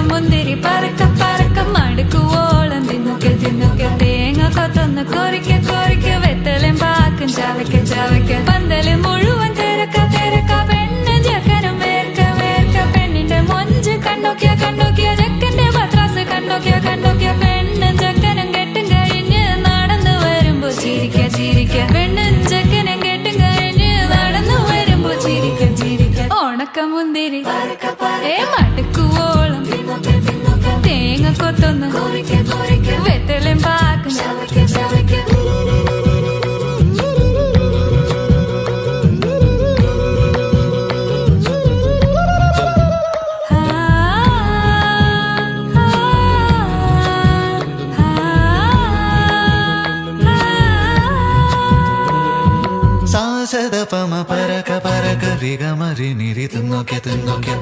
മുന്തിരി പറക്ക പറക്ക മടുക്കുവോളം തിന്നുക്കെ തിന്നുക്കെ തേങ്ങ കൊത്തൊന്ന് കൊറിക്ക കൊറിക്ക വെത്തലും പാക്കും ചവയ്ക്ക ചവയ്ക്ക പന്തല് മുഴുവൻ തിരക്ക തിരക്ക പെണ്ണ് ചെക്കനും വേർക്ക വേർക്ക പെണ്ണിന്റെ മൊഞ്ച് കണ്ടോക്കിയ കണ്ടോക്കിയ ചെക്കന്റെ പത്രാസ് കണ്ടോക്കിയ കണ്ടോക്കിയ പെണ്ണും ചെക്കനും കെട്ടും കഴിഞ്ഞ് നടന്നു വരുമ്പോ ചിരിക്ക ചിരിക്ക പെണ്ണും ചെക്കനും കെട്ടും കഴിഞ്ഞ് നടന്നു വരുമ്പോ ചിരിക്ക ചിരിക്ക ഉണക്കമുന്തിരി മടുക്കുവോളം തേങ്ങ കൊത്തൊന്ന് വെത്തലും പാക്കും സാസദ പമ പരക പരക റിഗ മരി നിരി തിന്നോക്കെ തിന്നോക്കെ